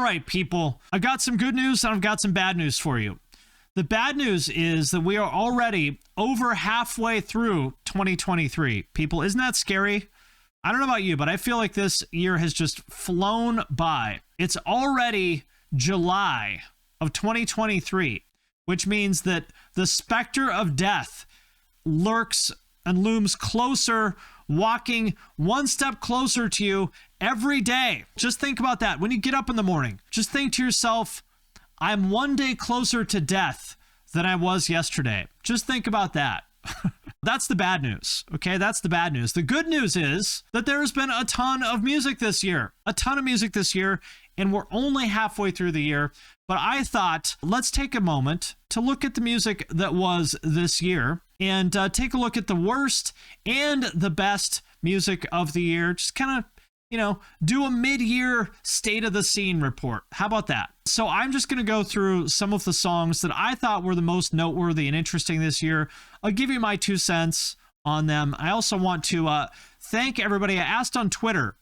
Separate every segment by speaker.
Speaker 1: right, people, I got some good news and I've got some bad news for you. The bad news is that we are already over halfway through 2023. People, isn't that scary? I don't know about you, but I feel like this year has just flown by. It's already July of 2023, which means that the specter of death lurks and looms closer, walking one step closer to you every day. Just think about that. When you get up in the morning, just think to yourself, I'm one day closer to death than I was yesterday. Just think about that. That's the bad news. Okay, that's the bad news. The good news is that there has been a ton of music this year. A ton of music this year, and we're only halfway through the year. But I thought, let's take a moment to look at the music that was this year and take a look at the worst and the best music of the year. Just kind of, do a mid-year state of the scene report. How about that? So I'm just going to go through some of the songs that I thought were the most noteworthy and interesting this year. I'll give you my 2 cents on them. I also want to thank everybody. I asked on Twitter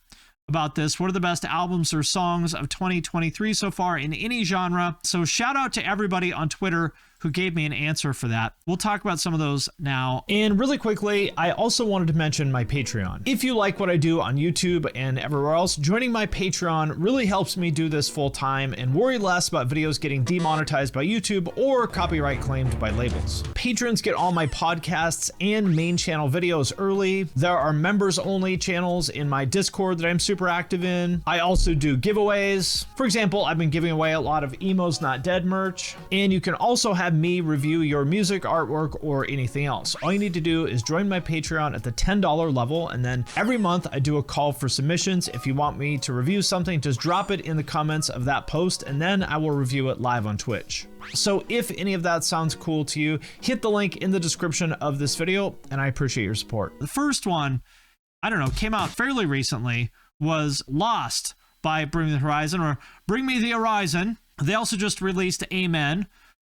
Speaker 1: about this. What are the best albums or songs of 2023 so far in any genre? So shout out to everybody on Twitter who gave me an answer for that. We'll talk about some of those now. And really quickly, I also wanted to mention my Patreon. If you like what I do on YouTube and everywhere else, joining my Patreon really helps me do this full time and worry less about videos getting demonetized by YouTube or copyright claimed by labels. Patrons get all my podcasts and main channel videos early. There are members only channels in my Discord that I'm super active in. I also do giveaways. For example, I've been giving away a lot of Emo's Not Dead merch, and you can also have me review your music, artwork, or anything else. All you need to do is join my Patreon at the $10 level, and then every month I do a call for submissions. If you want me to review something, just drop it in the comments of that post, and then I will review it live on Twitch. So if any of that sounds cool to you, hit the link in the description of this video, and I appreciate your support. The first one, I don't know, came out fairly recently, was Lost by Bring Me the Horizon, or Bring Me the Horizon. They also just released Amen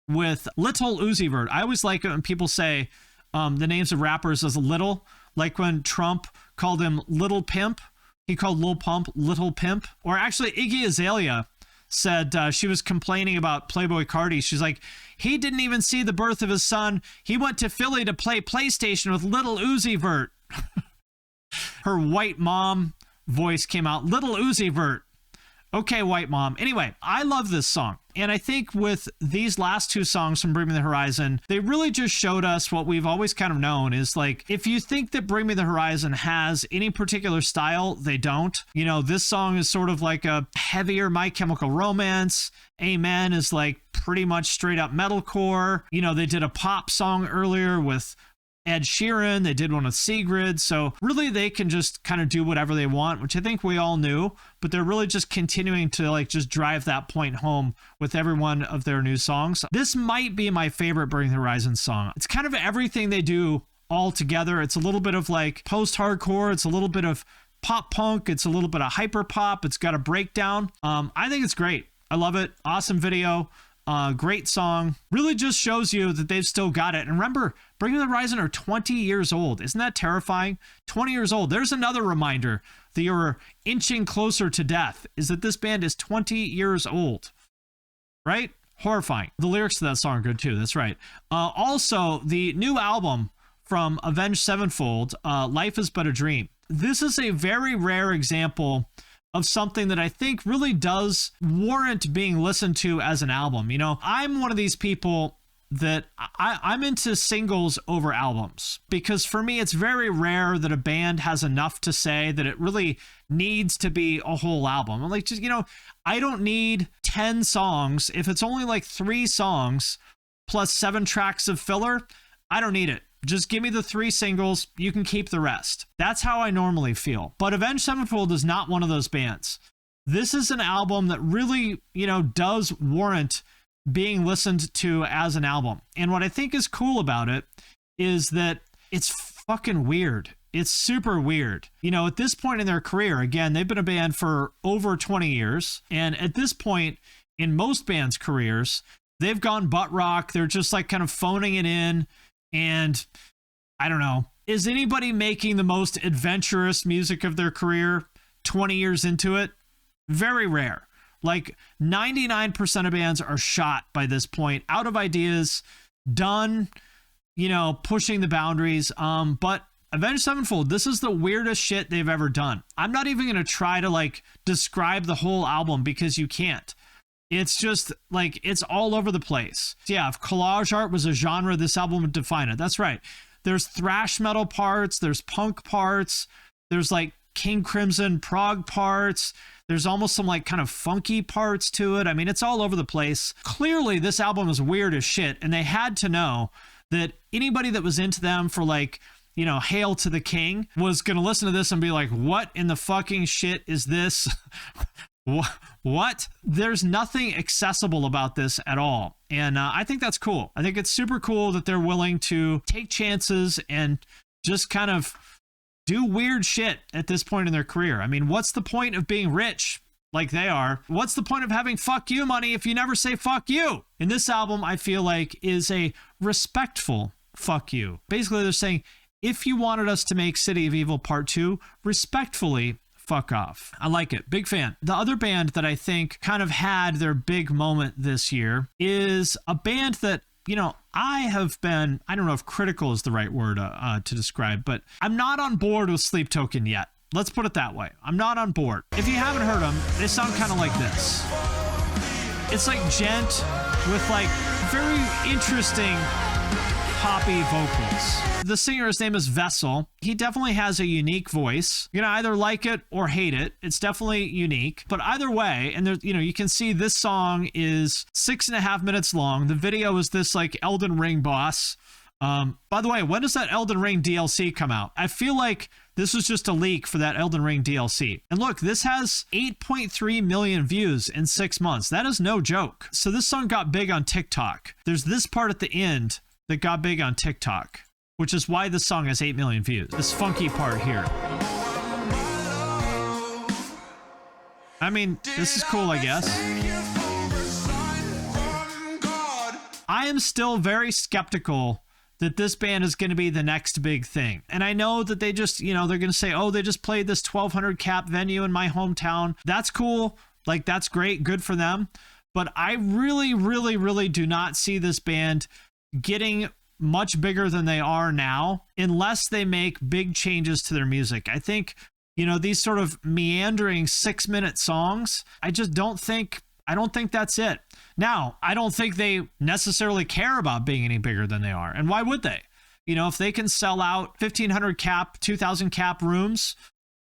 Speaker 1: with Little Uzi Vert. I always like it when people say the names of rappers as little, like when Trump called him Little Pimp. He called Lil Pump Little Pimp. Or actually, Iggy Azalea said she was complaining about Playboi Carti. She's like, he didn't even see the birth of his son. He went to Philly to play PlayStation with Little Uzi Vert. Her white mom voice came out, Little Uzi Vert. Okay, white mom. Anyway, I love this song. And I think with these last 2 songs from Bring Me the Horizon, they really just showed us what we've always kind of known is like, if you think that Bring Me the Horizon has any particular style, they don't. This song is sort of like a heavier My Chemical Romance. Amen is like pretty much straight up metalcore. They did a pop song earlier with Ed Sheeran. They did one with Sigrid. So really they can just kind of do whatever they want, which I think we all knew, but they're really just continuing to like just drive that point home with every one of their new songs. This might be my favorite Bring the Horizon song. It's kind of everything they do all together. It's a little bit of like post-hardcore. It's a little bit of pop punk. It's a little bit of hyper pop. It's got a breakdown. I think it's great. I love it. Awesome video. Great song. Really just shows you that they've still got it. And remember, Bring Me the Horizon are 20 years old. Isn't that terrifying? 20 years old. There's another reminder that you're inching closer to death, is that this band is 20 years old. Right? Horrifying. The lyrics to that song are good too. That's right. Also, the new album from Avenged Sevenfold, Life is But a Dream. This is a very rare example of something that I think really does warrant being listened to as an album. I'm one of these people that I'm into singles over albums, because for me, it's very rare that a band has enough to say that it really needs to be a whole album. I'm like, just, I don't need 10 songs. If it's only like 3 songs plus 7 tracks of filler, I don't need it. Just give me the 3 singles. You can keep the rest. That's how I normally feel. But Avenged Sevenfold is not one of those bands. This is an album that really, does warrant being listened to as an album. And what I think is cool about it is that it's fucking weird. It's super weird. At this point in their career, again, they've been a band for over 20 years. And at this point in most bands' careers, they've gone butt rock. They're just like kind of phoning it in. And I don't know, is anybody making the most adventurous music of their career 20 years into it? Very rare. Like 99% of bands are shot by this point, out of ideas, done, pushing the boundaries. But Avenged Sevenfold, this is the weirdest shit they've ever done. I'm not even going to try to like describe the whole album because you can't. It's just like, it's all over the place. Yeah, if collage art was a genre, this album would define it. That's right. There's thrash metal parts, there's punk parts, there's like King Crimson prog parts, there's almost some like kind of funky parts to it. I mean, it's all over the place. Clearly, this album is weird as shit, and they had to know that anybody that was into them for like, Hail to the King was going to listen to this and be like, what in the fucking shit is this? What? There's nothing accessible about this at all. And I think that's cool. I think it's super cool that they're willing to take chances and just kind of do weird shit at this point in their career. I mean, what's the point of being rich like they are? What's the point of having fuck you money if you never say fuck you? And this album, I feel like, is a respectful fuck you. Basically, they're saying, if you wanted us to make City of Evil Part 2, respectfully, fuck off. I like it. Big fan. The other band that I think kind of had their big moment this year is a band that, I have been, I don't know if critical is the right word to describe, but I'm not on board with Sleep Token yet. Let's put it that way. I'm not on board. If you haven't heard them, they sound kind of like this. It's like gent with like very interesting poppy vocals. The singer's name is Vessel. He definitely has a unique voice. You're gonna either like it or hate it. It's definitely unique. But either way, and there's, you can see this song is 6.5 minutes long. The video is this like Elden Ring boss. By the way, when does that Elden Ring DLC come out? I feel like this was just a leak for that Elden Ring DLC. And look, this has 8.3 million views in 6 months. That is no joke. So this song got big on TikTok. There's this part at the end that got big on TikTok, which is why this song has 8 million views. This funky part here. I mean, this is cool, I guess. I am still very skeptical that this band is going to be the next big thing. And I know that they just, they're going to say, oh, they just played this 1,200 cap venue in my hometown. That's cool. Like, that's great. Good for them. But I really, really, really do not see this band getting much bigger than they are now unless they make big changes to their music. I think, these sort of meandering 6-minute songs, I don't think that's it. Now, I don't think they necessarily care about being any bigger than they are. And why would they? If they can sell out 1,500 cap, 2,000 cap rooms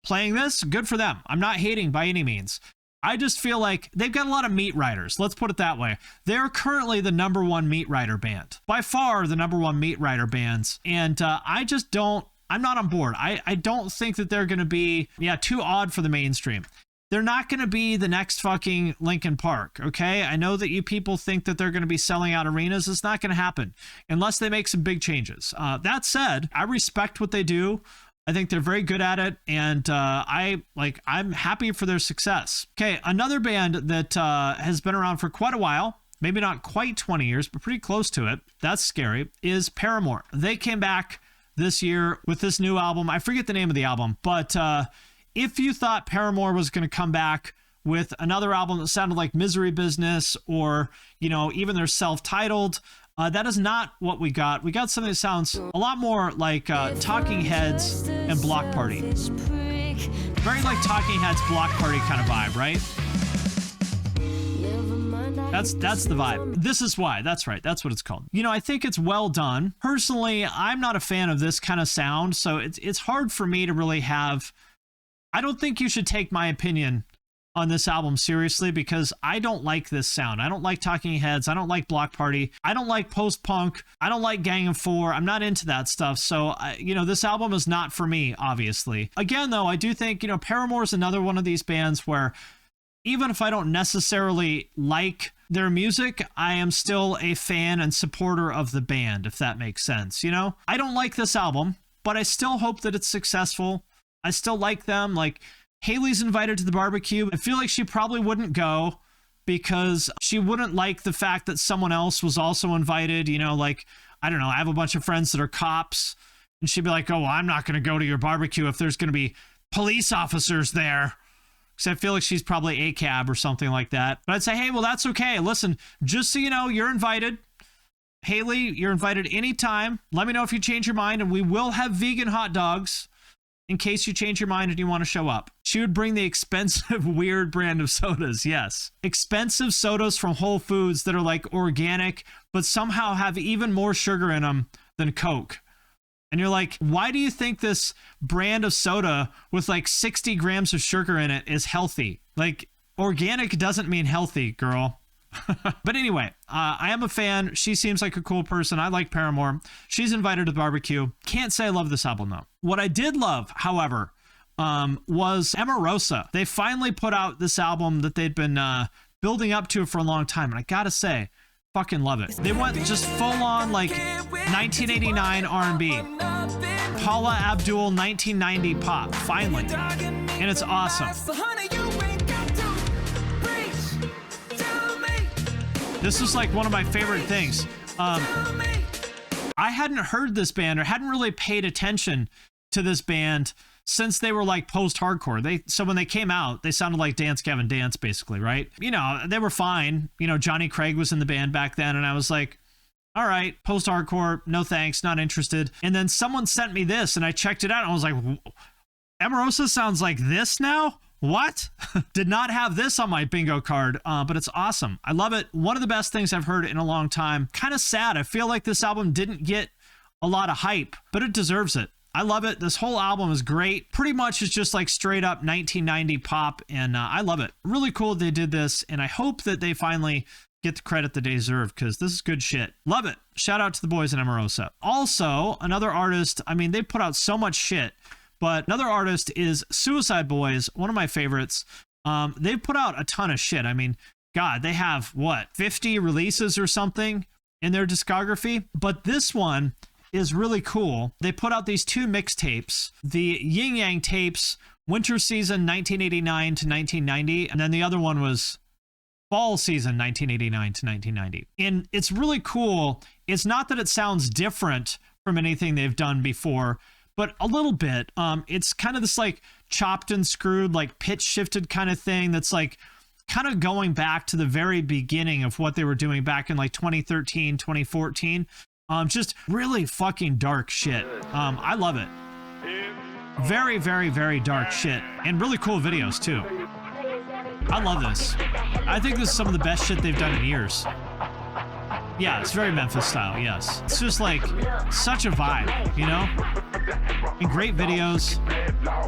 Speaker 1: playing this, good for them. I'm not hating by any means. I just feel like they've got a lot of meat riders. Let's put it that way. They're currently the #1 meat rider band. By far the #1 meat rider bands. And I'm not on board. I don't think that they're going to be, too odd for the mainstream. They're not going to be the next fucking Linkin Park, okay? I know that you people think that they're going to be selling out arenas. It's not going to happen unless they make some big changes. That said, I respect what they do. I think they're very good at it, and I'm happy for their success. Okay, another band that has been around for quite a while, maybe not quite 20 years, but pretty close to it, that's scary, is Paramore. They came back this year with this new album. I forget the name of the album, but if you thought Paramore was going to come back with another album that sounded like Misery Business or, even their self-titled, that is not what we got. We got something that sounds a lot more like Talking Heads and Block Party. Very like Talking Heads, Block Party kind of vibe, right? That's the vibe. This Is Why. That's right. That's what it's called. I think it's well done. Personally, I'm not a fan of this kind of sound, so it's hard for me to really have... I don't think you should take my opinion on this album seriously because I don't like this sound. I don't like Talking Heads. I don't like Block Party. I don't like post-punk. I don't like Gang of Four. I'm not into that stuff. So, this album is not for me, obviously. Again, though, I do think, Paramore is another one of these bands where even if I don't necessarily like their music, I am still a fan and supporter of the band, if that makes sense. I don't like this album, but I still hope that it's successful. I still like them. Like, Haley's invited to the barbecue. I feel like she probably wouldn't go because she wouldn't like the fact that someone else was also invited. I don't know. I have a bunch of friends that are cops and she'd be like, oh, well, I'm not going to go to your barbecue if there's going to be police officers there because I feel like she's probably a cab or something like that. But I'd say, hey, well, that's okay. Listen, just so you know, you're invited. Haley, you're invited anytime. Let me know if you change your mind, and we will have vegan hot dogs in case you change your mind and you want to show up. She would bring the expensive, weird brand of sodas. Yes. Expensive sodas from Whole Foods that are like organic, but somehow have even more sugar in them than Coke. And you're like, why do you think this brand of soda with like 60 grams of sugar in it is healthy? Like, organic doesn't mean healthy, girl. But anyway, I am a fan. She seems like a cool person. I like Paramore. She's invited to the barbecue. Can't say I love this album though. What I did love, however, was Emarosa. They finally put out this album that they'd been building up to for a long time, and I gotta say, fucking love it. They went just full on like 1989 R&B, Paula Abdul 1990 pop, finally, and it's awesome. This is like one of my favorite things. I hadn't heard this band or hadn't really paid attention to this band since they were like post-hardcore. So when they came out, they sounded like Dance Gavin Dance, basically, right? You know, they were fine. You know, Johnny Craig was in the band back then, and I was like, all right, post-hardcore, no thanks, not interested. And then someone sent me this, and I checked it out, and I was like, Emarosa sounds like this now? What? Did not have this on my bingo card, but it's awesome. I love it. One of the best things I've heard in a long time. Kind of sad. I feel like this album didn't get a lot of hype, but it deserves it. I love it. This whole album is great. Pretty much it's just like straight up 1990 pop, and I love it. Really cool they did this, and I hope that they finally get the credit that they deserve, because this is good shit. Love it. Shout out to the boys in Emarosa. Also, another artist, I mean, they put out so much shit, but another artist is Suicide Boys, one of my favorites. They've put out a ton of shit. I mean, God, they have, what, 50 releases or something in their discography? But this one is really cool. They put out these 2 mixtapes, the Yin Yang tapes, Winter Season 1989 to 1990, and then the other one was Fall Season 1989 to 1990. And it's really cool. It's not that it sounds different from anything they've done before, but a little bit. It's kind of this like chopped and screwed, like pitch shifted kind of thing that's like kind of going back to the very beginning of what they were doing back in like 2013, 2014. Just really fucking dark shit. I love it. Very, very, very dark shit. And really cool videos too. I love this. I think this is some of the best shit they've done in years. Yeah, it's very Memphis style, yes. It's just like such a vibe, you know? And great videos.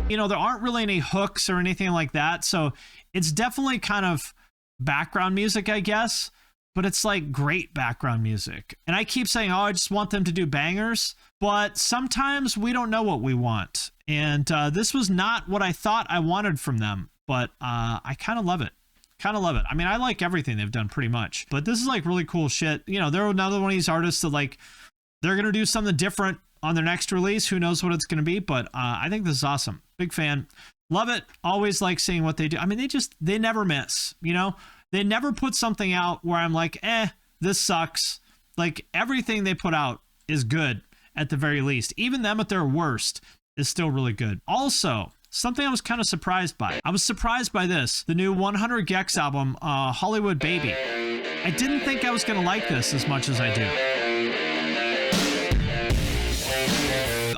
Speaker 1: You know, there aren't really any hooks or anything like that, so it's definitely kind of background music, I guess, but it's like great background music. And I keep saying, oh, I just want them to do bangers, but sometimes we don't know what we want. And this was not what I thought I wanted from them, but I kind of love it. Kind of love it. I mean, I like everything they've done pretty much, but this is like really cool shit. You know, they're another one of these artists that like, they're going to do something different on their next release. Who knows what it's going to be, but I think this is awesome. Big fan. Love it. Always like seeing what they do. I mean, they never miss, you know, they never put something out where I'm like, this sucks. Like everything they put out is good at the very least. Even them at their worst is still really good. Also, something I was kind of surprised by. I was surprised by this, the new 100 gecs album, Hollywood Baby. I didn't think I was going to like this as much as I do.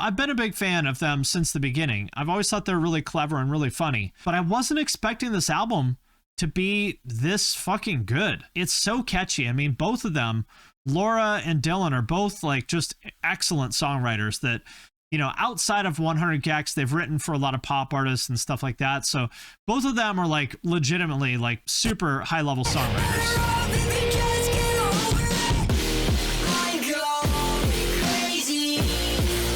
Speaker 1: I've been a big fan of them since the beginning. I've always thought they're really clever and really funny, but I wasn't expecting this album to be this fucking good. It's so catchy. I mean, both of them, Laura and Dylan, are both like just excellent songwriters that, you know, outside of 100 gecs, they've written for a lot of pop artists and stuff like that. So both of them are like legitimately like super high level songwriters.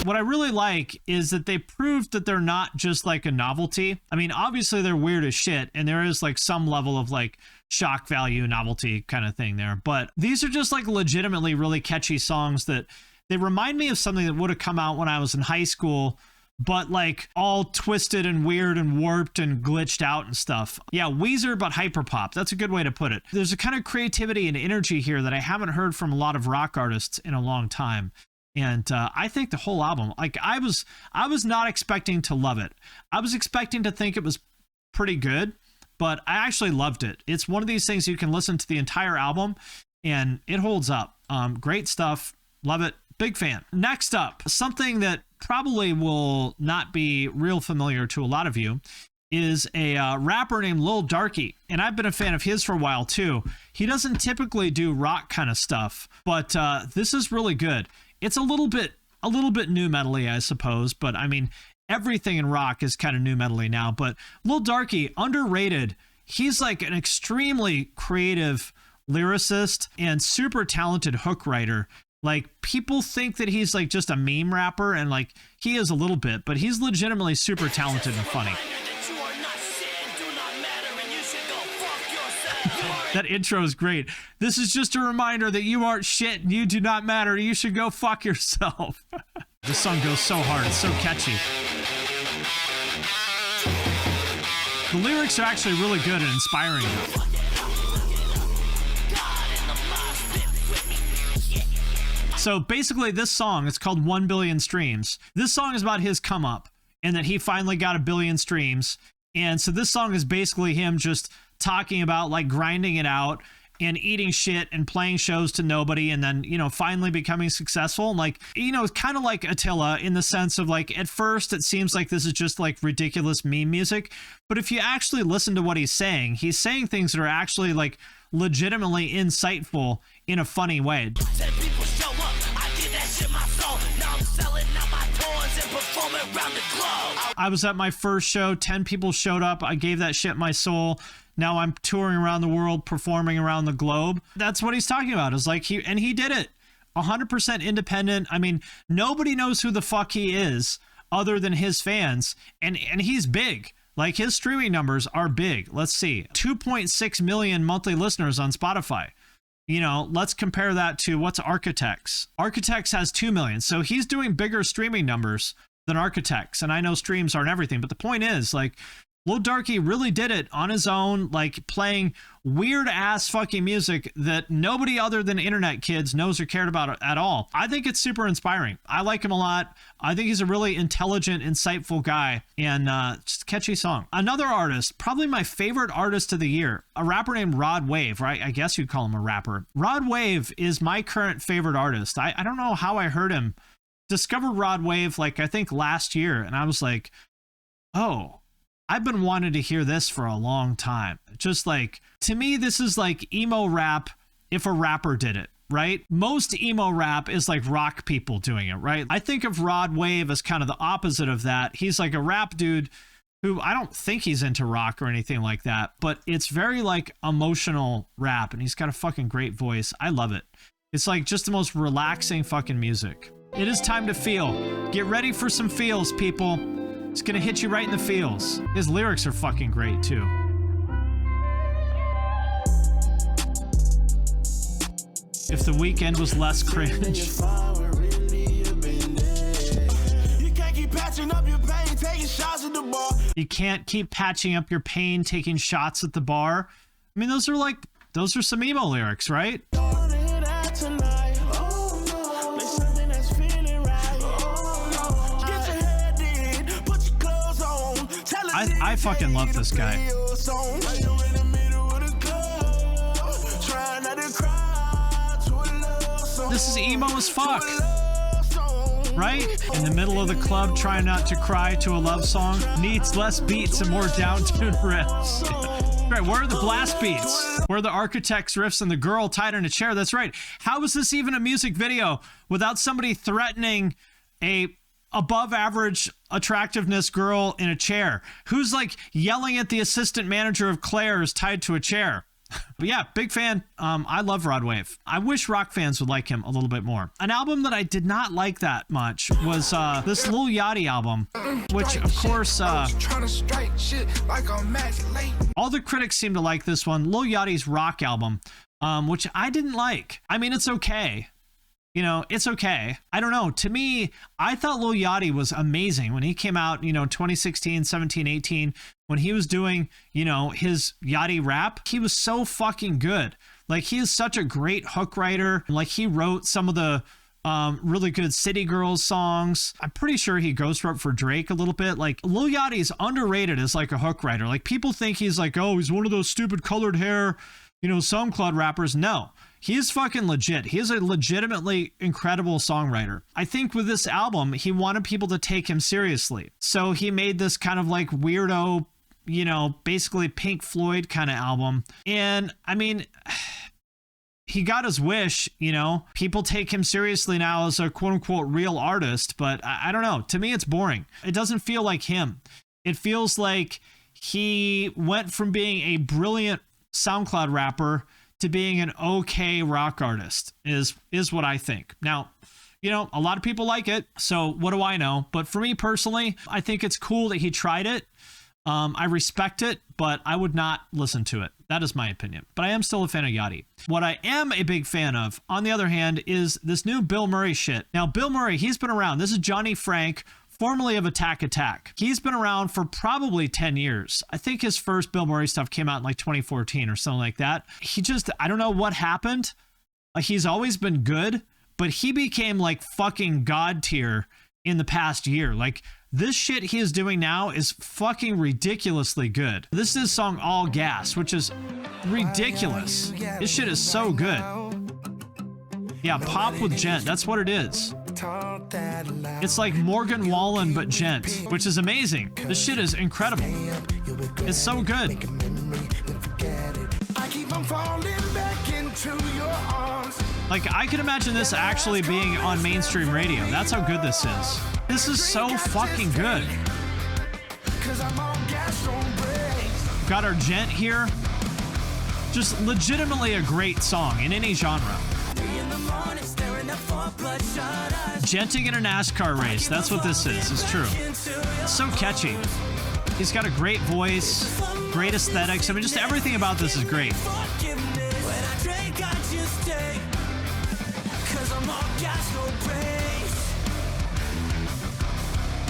Speaker 1: What I really like is that they proved that they're not just like a novelty. I mean, obviously they're weird as shit, and there is like some level of like shock value, novelty kind of thing there. But these are just like legitimately really catchy songs that they remind me of something that would have come out when I was in high school, but like all twisted and weird and warped and glitched out and stuff. Yeah, Weezer, but hyperpop. That's a good way to put it. There's a kind of creativity and energy here that I haven't heard from a lot of rock artists in a long time. And I think the whole album, like I was not expecting to love it. I was expecting to think it was pretty good, but I actually loved it. It's one of these things you can listen to the entire album and it holds up. Great stuff. Love it. Big fan. Next up, something that probably will not be real familiar to a lot of you is a rapper named Lil Darkie. And I've been a fan of his for a while too. He doesn't typically do rock kind of stuff, but this is really good. It's a little bit nu metal-y, I suppose, but I mean, everything in rock is kind of nu metal-y now. But Lil Darkie, underrated. He's like an extremely creative lyricist and super talented hook writer. Like, people think that he's like just a meme rapper, and like he is a little bit, but he's legitimately super talented and funny. That intro is great. This is just a reminder that you aren't shit and you do not matter. You should go fuck yourself. This song goes so hard. It's so catchy. The lyrics are actually really good and inspiring. So basically this song, it's called 1 billion streams. This song is about his come up and that he finally got 1 billion streams. And so this song is basically him just talking about like grinding it out and eating shit and playing shows to nobody, and then, you know, finally becoming successful. And like, you know, it's kind of like Attila in the sense of like, at first it seems like this is just like ridiculous meme music, but if you actually listen to what he's saying things that are actually like legitimately insightful in a funny way. I was at my first show, 10 people showed up, I gave that shit my soul. Now I'm touring around the world, performing around the globe. That's what he's talking about. Is like he did it 100% independent. I mean, nobody knows who the fuck he is other than his fans. And he's big. Like, his streaming numbers are big. Let's see, 2.6 million monthly listeners on Spotify. You know, let's compare that to what's Architects. Architects has 2 million. So he's doing bigger streaming numbers than Architects. And I know streams aren't everything, but the point is, like, Lil Darkie really did it on his own, like playing weird ass fucking music that nobody other than internet kids knows or cared about at all. I think it's super inspiring. I like him a lot. I think he's a really intelligent, insightful guy, and just a catchy song. Another artist, probably my favorite artist of the year, a rapper named Rod Wave, right? I guess you'd call him a rapper. Rod Wave is my current favorite artist. I don't know how I heard him. Discovered Rod Wave, like, I think last year, and I was like, oh, I've been wanting to hear this for a long time. Just like, to me, this is like emo rap if a rapper did it, right? Most emo rap is like rock people doing it, right? I think of Rod Wave as kind of the opposite of that. He's like a rap dude who, I don't think he's into rock or anything like that, but it's very like emotional rap, and he's got a fucking great voice. I love it. It's like just the most relaxing fucking music. It is time to feel. Get ready for some feels, people. It's gonna hit you right in the feels. His lyrics are fucking great too. If the weekend was less cringe. You can't keep patching up your pain, taking shots at the bar. I mean, those are some emo lyrics, right? I fucking love this guy. This is emo as fuck, right? In the middle of the club, trying not to cry to a love song. Needs less beats and more down-tuned riffs. Right, where are the blast beats? Where are the Architects riffs and the girl tied in a chair? That's right. How is this even a music video without somebody threatening a above average attractiveness girl in a chair who's like yelling at the assistant manager of Claire's tied to a chair? But yeah, big fan. I love Rod Wave. I wish rock fans would like him a little bit more. An album that I did not like that much was this Lil Yachty album, which of course all the critics seem to like this one, Lil Yachty's rock album, which I didn't like. I mean, it's okay. You know, it's okay. I don't know. To me, I thought Lil Yachty was amazing when he came out, you know, 2016, 17, 18, when he was doing, you know, his Yachty rap. He was so fucking good. Like, he is such a great hook writer. Like, he wrote some of the Really good City Girls songs. I'm pretty sure he ghost wrote for Drake a little bit. Like, Lil Yachty is underrated as like a hook writer. Like, people think he's like, oh, he's one of those stupid colored hair, you know, SoundCloud rappers. No, he is fucking legit. He is a legitimately incredible songwriter. I think with this album, he wanted people to take him seriously. So he made this kind of like weirdo, you know, basically Pink Floyd kind of album. And I mean, he got his wish, you know. People take him seriously now as a quote unquote real artist, but I don't know. To me, it's boring. It doesn't feel like him. It feels like he went from being a brilliant SoundCloud rapper to being an okay rock artist is what I think. Now, you know, a lot of people like it, so what do I know? But for me personally, I think it's cool that he tried it. I respect it, but I would not listen to it. That is my opinion. But I am still a fan of Yachty. What I am a big fan of, on the other hand, is this new Bilmuri shit. Now, Bilmuri, he's been around. This is Johnny Frank, formerly of Attack Attack. He's been around for probably 10 years. I think his first Bilmuri stuff came out in like 2014 or something like that. He just, I don't know what happened. He's always been good, but he became like fucking god tier in the past year. Like, this shit he is doing now is fucking ridiculously good. This is his song All Gas, which is ridiculous. This shit is so good. Yeah, pop with gent. That's what it is. It's like Morgan Wallen but gent, which is amazing. This shit is incredible. It's so good. Like, I could imagine this actually being on mainstream radio. That's how good this is. This is so fucking good. Got our gent here. Just legitimately a great song in any genre. Genting in a NASCAR race. That's what this is. It's true. It's so catchy. He's got a great voice, great aesthetics. I mean, just everything about this is great.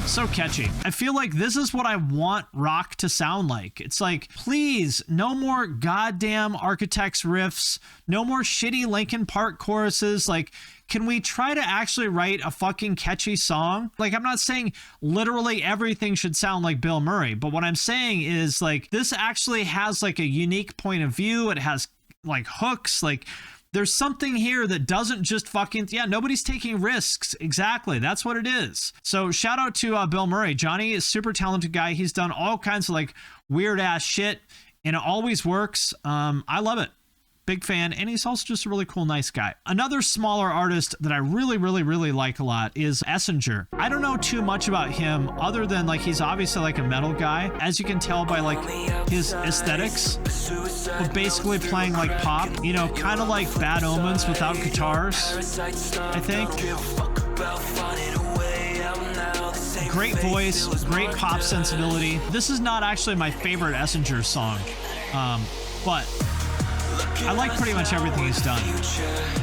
Speaker 1: So catchy. I feel like this is what I want rock to sound like. It's like, please, no more goddamn Architects riffs, no more shitty Linkin Park choruses. Like, can we try to actually write a fucking catchy song? Like, I'm not saying literally everything should sound like Bilmuri, but what I'm saying is, like, this actually has like a unique point of view. It has like hooks, like, there's something here that doesn't just fucking, yeah, nobody's taking risks. Exactly. That's what it is. So shout out to Bilmuri. Johnny is a super talented guy. He's done all kinds of like weird ass shit and it always works. I love it. Big fan. And he's also just a really cool, nice guy. Another smaller artist that I really like a lot is Essenger. I don't know too much about him other than like he's obviously like a metal guy, as you can tell by like his aesthetics, but basically playing like pop, you know, kind of like Bad Omens without guitars, I think. Great voice, great pop sensibility. This is not actually my favorite Essenger song, but I like pretty much everything he's done.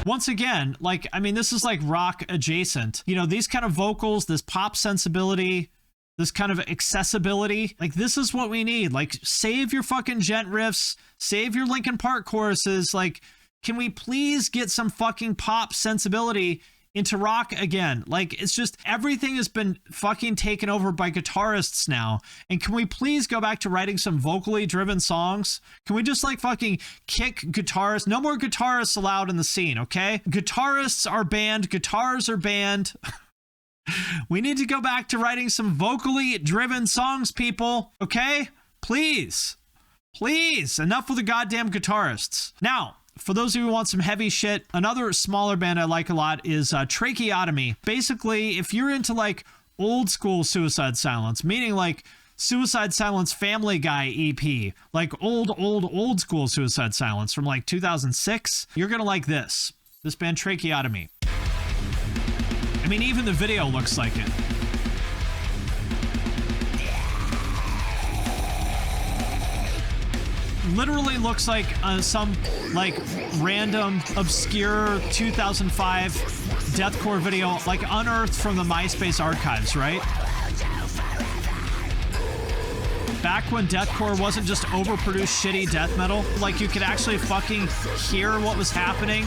Speaker 1: Once again, like, I mean, this is like rock adjacent. You know, these kind of vocals, this pop sensibility, this kind of accessibility, like, this is what we need. Like, save your fucking gent riffs, save your Linkin Park choruses. Like, can we please get some fucking pop sensibility into rock again? Like, it's just everything has been fucking taken over by guitarists now. And can we please go back to writing some vocally driven songs? Can we just like fucking kick guitarists? No more guitarists allowed in the scene, okay? Guitarists are banned, guitars are banned. We need to go back to writing some vocally driven songs, people, okay? Please, please, enough with the goddamn guitarists. Now, for those of you who want some heavy shit, another smaller band I like a lot is Tracheotomy. Basically, if you're into like old school Suicide Silence, meaning like Suicide Silence Family Guy EP, like old school Suicide Silence from like 2006, you're gonna like this band Tracheotomy. I mean, even the video looks like it. Literally looks like some like random obscure 2005 deathcore video, like unearthed from the MySpace archives, right? Back when deathcore wasn't just overproduced shitty death metal, like you could actually fucking hear what was happening.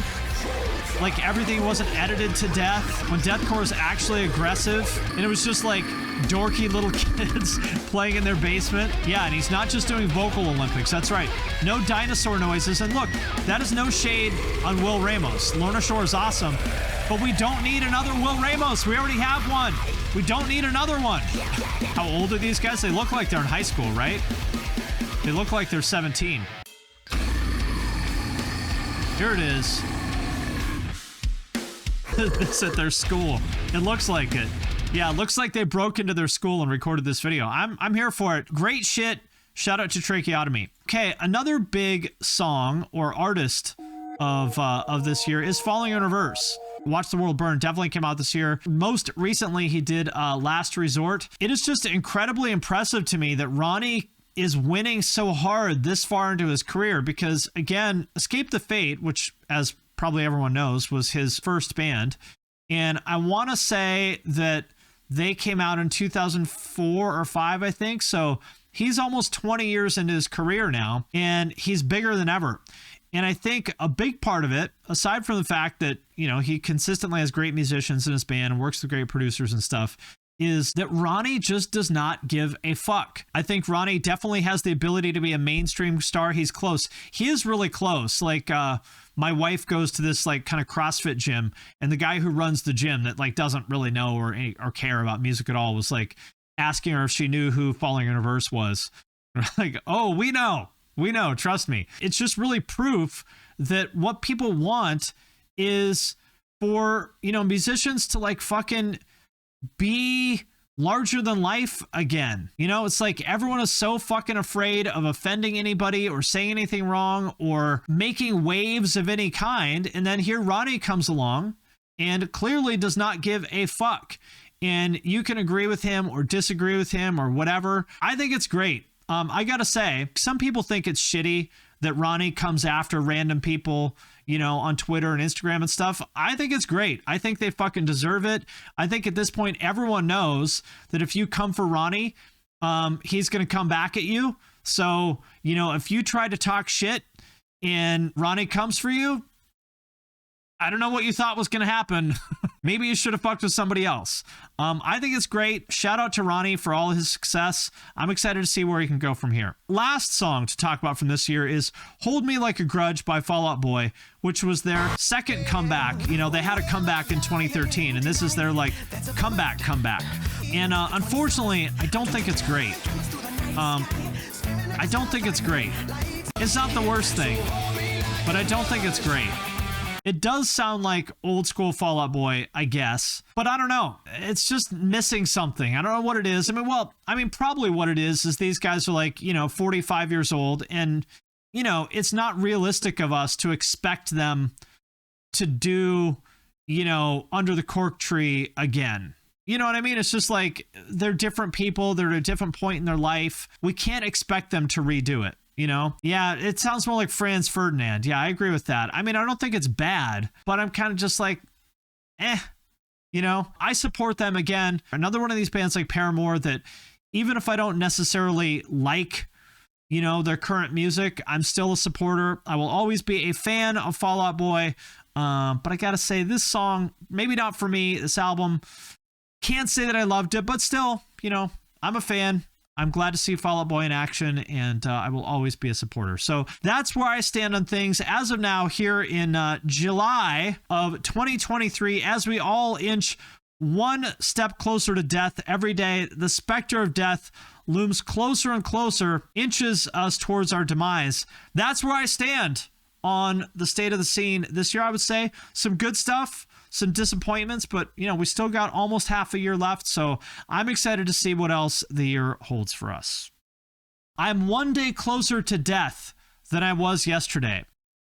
Speaker 1: Like everything wasn't edited to death. When deathcore was actually aggressive, and it was just like dorky little kids playing in their basement. Yeah, and he's not just doing vocal Olympics. That's right. No dinosaur noises. And look, that is no shade on Will Ramos. Lorna Shore is awesome, but we don't need another Will Ramos. We already have one. We don't need another one. How old are these guys? They look like they're in high school, right? They look like they're 17. Here it is. This at their school. It looks like it. Yeah, it looks like they broke into their school and recorded this video. I'm here for it. Great shit. Shout out to Tracheotomy. Okay, another big song or artist of this year is Falling in Reverse. Watch the World Burn definitely came out this year. Most recently, he did Last Resort. It is just incredibly impressive to me that Ronnie is winning so hard this far into his career because, again, Escape the Fate, which, as probably everyone knows, was his first band. And I want to say that they came out in 2004 or 5, I think. So he's almost 20 years into his career now, and he's bigger than ever. And I think a big part of it, aside from the fact that, you know, he consistently has great musicians in his band and works with great producers and stuff, is that Ronnie just does not give a fuck. I think Ronnie definitely has the ability to be a mainstream star. He's close. He is really close. Like, my wife goes to this like kind of CrossFit gym, and the guy who runs the gym that like doesn't really know or care about music at all was like asking her if she knew who Falling in Reverse was. Like, oh, we know, trust me. It's just really proof that what people want is for, you know, musicians to like fucking be larger than life again. You know, it's like everyone is so fucking afraid of offending anybody or saying anything wrong or making waves of any kind. And then here Ronnie comes along and clearly does not give a fuck. And you can agree with him or disagree with him or whatever. I think it's great. I gotta say, some people think it's shitty that Ronnie comes after random people, you know, on Twitter and Instagram and stuff. I think it's great. I think they fucking deserve it. I think at this point, everyone knows that if you come for Ronnie, he's going to come back at you. So, you know, if you try to talk shit and Ronnie comes for you, I don't know what you thought was going to happen. Maybe you should have fucked with somebody else. I think it's great. Shout out to Ronnie for all his success. I'm excited to see where he can go from here. Last song to talk about from this year is Hold Me Like a Grudge by Fall Out Boy, which was their second comeback. You know, they had a comeback in 2013, and this is their like comeback. And unfortunately, I don't think it's great. I don't think it's great. It's not the worst thing, but I don't think it's great. It does sound like old school Fall Out Boy, I guess, but I don't know. It's just missing something. I don't know what it is. I mean, probably what it is these guys are like, you know, 45 years old, and, you know, it's not realistic of us to expect them to do, you know, Under the Cork Tree again. You know what I mean? It's just like they're different people. They're at a different point in their life. We can't expect them to redo it. You know? Yeah, it sounds more like Franz Ferdinand. Yeah, I agree with that. I mean, I don't think it's bad, but I'm kind of just like, you know? I support them again. Another one of these bands like Paramore that even if I don't necessarily like, you know, their current music, I'm still a supporter. I will always be a fan of Fall Out Boy. But I gotta say, this song, maybe not for me, this album, can't say that I loved it, but still, you know, I'm a fan. I'm glad to see Fall Out Boy in action, and I will always be a supporter. So that's where I stand on things as of now here in July of 2023, as we all inch one step closer to death every day. The specter of death looms closer and closer, inches us towards our demise. That's where I stand on the state of the scene this year. I would say some good stuff, some disappointments, but you know, we still got almost half a year left, so I'm excited to see what else the year holds for us. I'm one day closer to death than I was yesterday.